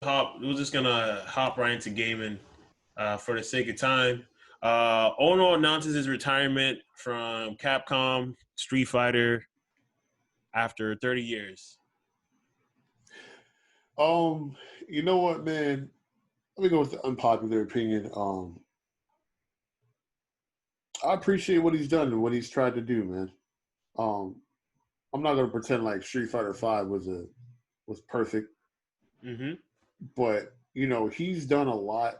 we're just gonna hop right into gaming for the sake of time. Ono announces his retirement from Capcom Street Fighter after 30 years. Um, you know what, man? Let me go with the unpopular opinion. I appreciate what he's done and what he's tried to do, man. Um, I'm not gonna pretend like Street Fighter Five was perfect, Mm-hmm. but he's done a lot,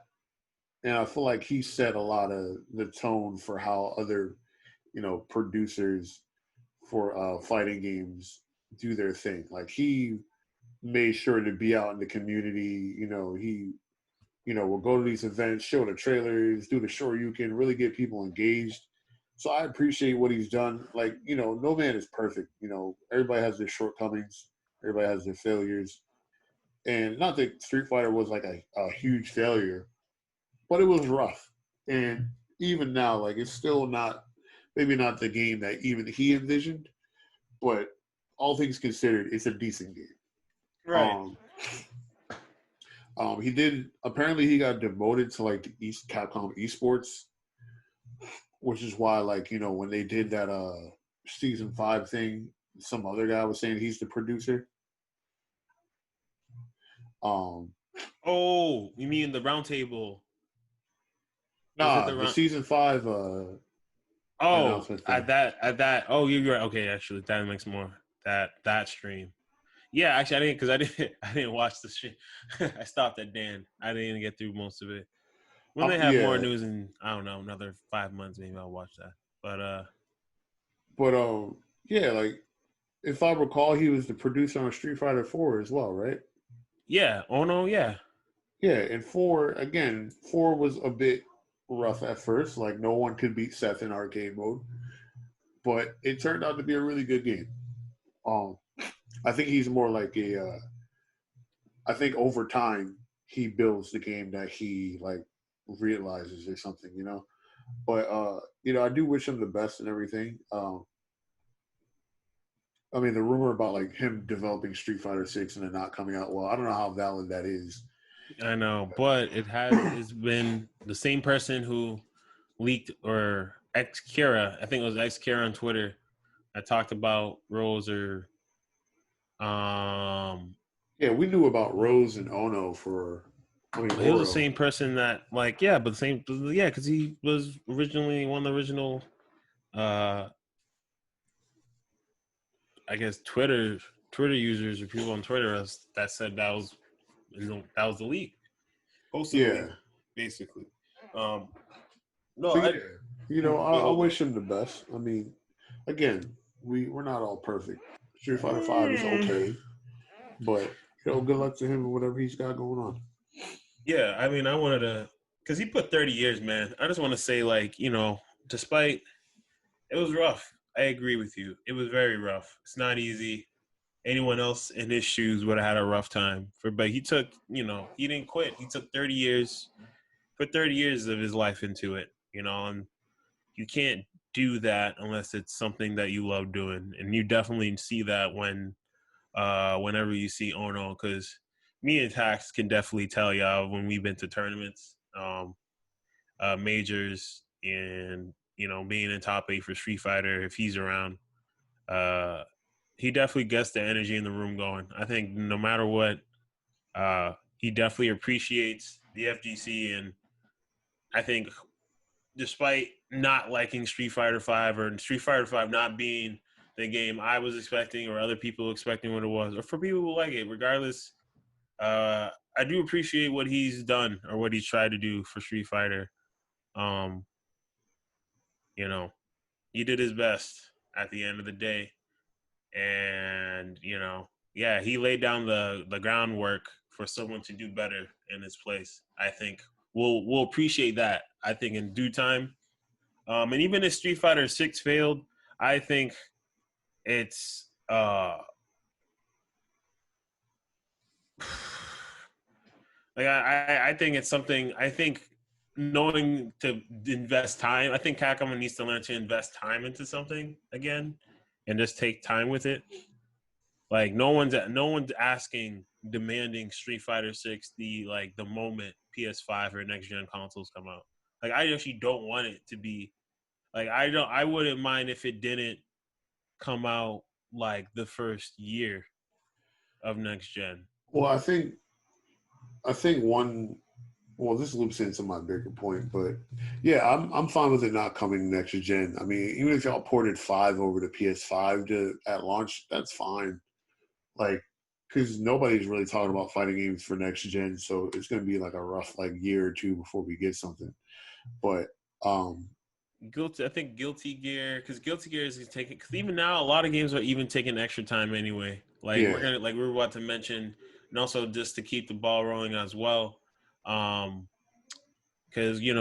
and I feel like he set a lot of the tone for how other producers for fighting games do their thing. Like he made sure to be out in the community. He will go to these events, show the trailers, do the Shoryuken, really get people engaged. So I appreciate what he's done. Like, no man is perfect. Everybody has their shortcomings, everybody has their failures. And not that Street Fighter was like a huge failure, but it was rough. And even now, like, it's still not, maybe not the game that even he envisioned, but all things considered, it's a decent game. Right. Um, he did. Apparently, he got demoted to like the East Capcom Esports, which is why, like, when they did that season 5 thing, some other guy was saying he's the producer. Um, Oh, you mean the roundtable? Was it nah, the the round? season 5 Oh, announcement at thing. that. Oh, you're right. Okay, actually, that makes more that stream. Yeah, actually, I didn't because I didn't I didn't watch the stream. I stopped at Dan. I didn't even get through most of it. When they have more Yeah, news in I don't know another 5 months, maybe I'll watch that. But but yeah, like if I recall, he was the producer on Street Fighter 4 as well, right? yeah, Ono, yeah, Yeah, and 4 again, 4 was a bit rough at first. Like no one could beat Seth in arcade mode, but it turned out to be a really good game. Um, I think he's more like a. I think over time he builds the game that he like realizes or something, But I do wish him the best and everything. I mean, the rumor about like him developing Street Fighter 6 and it not coming out well, I don't know how valid that is. I know, but it's been the same person who leaked or ex Kira. I think it was ex Kira on Twitter. I talked about Rose or um Yeah, we knew about Rose and Ono for, I mean, he was the Oro. same person that like yeah, but the same yeah, because he was originally one of the original uh I guess Twitter users or people on Twitter that said that was the leak. Posted the leak, Yeah. basically. Um no, So I yeah, wait, I hold on. wish him the best. I mean, again, we're not all perfect. Street Fighter 5 is okay, but good luck to him and whatever he's got going on. Yeah, I mean I wanted to because he put 30 years, man. I just want to say, like, despite it was rough. I agree with you. It was very rough. It's not easy. Anyone else in his shoes would have had a rough time. But he took, he didn't quit. He took 30 years, put 30 years of his life into it, and you can't do that unless it's something that you love doing. And you definitely see that whenever you see Ono, because me and Tax can definitely tell y'all when we've been to tournaments, majors, and being in top 8 for Street Fighter if he's around. Uh, he definitely gets the energy in the room going. I think no matter what, he definitely appreciates the FGC, and I think despite not liking Street Fighter Five or Street Fighter Five not being the game I was expecting or other people expecting what it was, or for people who like it, regardless, I do appreciate what he's done or what he's tried to do for Street Fighter. Um, you know, he did his best at the end of the day, and yeah, he laid down the groundwork for someone to do better in his place. I think we'll appreciate that. I think in due time. And even if Street Fighter 6 failed, I think it's like I think it's something. I think knowing to invest time. I think Capcom needs to learn to invest time into something again, and just take time with it. Like no one's demanding Street Fighter 6 the moment PS5 or next gen consoles come out. Like I actually don't want it to be like I wouldn't mind if it didn't come out like the first year of next gen. Well, I think one. Well, this loops into my bigger point, but yeah, I'm fine with it not coming next gen. I mean, even if y'all ported 5 over to PS5 at launch, that's fine. Like, because nobody's really talking about fighting games for next gen, so it's going to be like a rough like year or two before we get something. But um, I think Guilty Gear, because Guilty Gear is taking. Because even now, a lot of games are even taking extra time anyway. Like yeah. we were about to mention, and also just to keep the ball rolling as well. Because we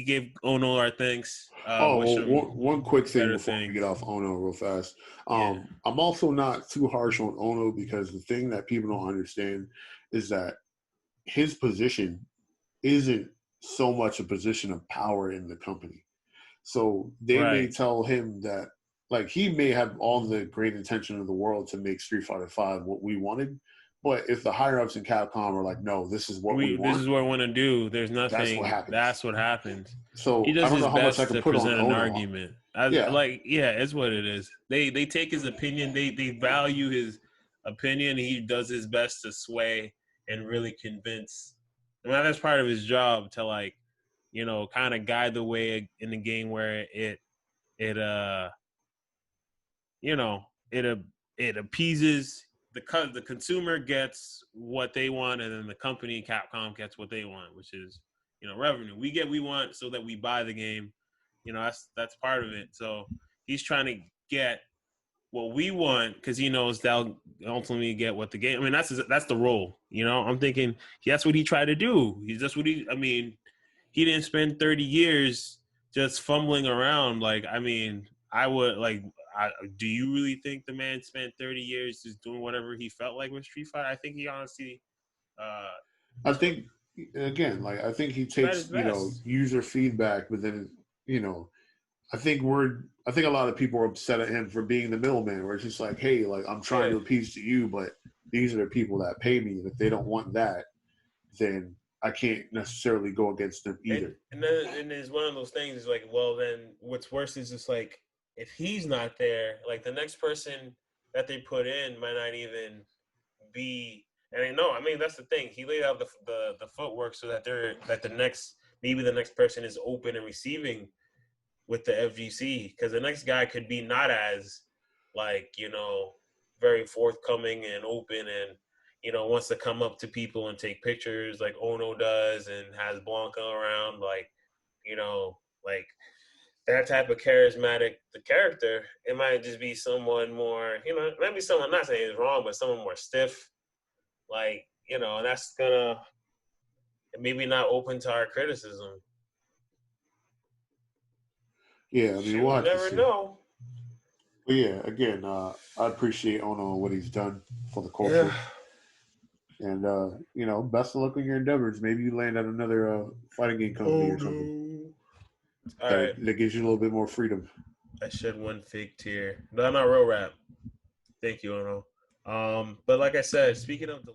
gave Ono our thanks. Oh, Wish well, him one quick thing better before we get things. off Ono real fast. Yeah, I'm also not too harsh on Ono because the thing that people don't understand is that his position isn't so much a position of power in the company. So they may right. tell him that, like, he may have all the great intention of the world to make Street Fighter Five what we wanted, but if the higher ups in Capcom are like, no, this is what we This want, is what I want to do. There's that's what nothing. happens. That's what happens. He So I does don't his know how much I best can to put on present an Ono. argument. As Yeah, like, yeah, it's what it is. They take his opinion. They value his opinion. He does his best to sway and really convince. And that's part of his job to like, kind of guide the way in the game where it you know it it appeases the consumer gets what they want, and then the company Capcom gets what they want, which is revenue. We get we want so that we buy the game. That's part of it. So he's trying to get what we want because he knows they'll ultimately get what the game. I mean, that's the role. I'm thinking that's what he tried to do. He's just what he. I mean, he didn't spend 30 years just fumbling around. Like, I mean, I would like. Do you really think the man spent 30 years just doing whatever he felt like with Street Fighter? I think he honestly uh, I think again, like I think he tried his takes best. user feedback, but then I think a lot of people are upset at him for being the middleman, where it's just like, hey, like I'm trying Yeah, to appease to you, but these are the people that pay me, and if they don't want that, then I can't necessarily go against them either. and it's one of those things. Is like, well, then what's worse is just like if he's not there, like the next person that they put in might not even be. And I know, I mean, that's the thing. He laid out the footwork so that maybe the next person is open and receiving with the FGC because the next guy could be not as like very forthcoming and open and wants to come up to people and take pictures like Ono does and has Blanca around like that type of charismatic the character. It might just be someone more maybe someone, not saying it's wrong, but someone more stiff, like and that's gonna maybe not open to our criticism. Yeah, I mean Shoot, we'll you have to never see. know. But yeah, again, I appreciate Ono and what he's done for the Yeah. culture, and best of luck in your endeavors. Maybe you land at another fighting game company Oh or something no. All that right. that gives you a little bit more freedom. I shed one fake tear. No, I'm not real rap. Thank you, Ono. But like I said, speaking of the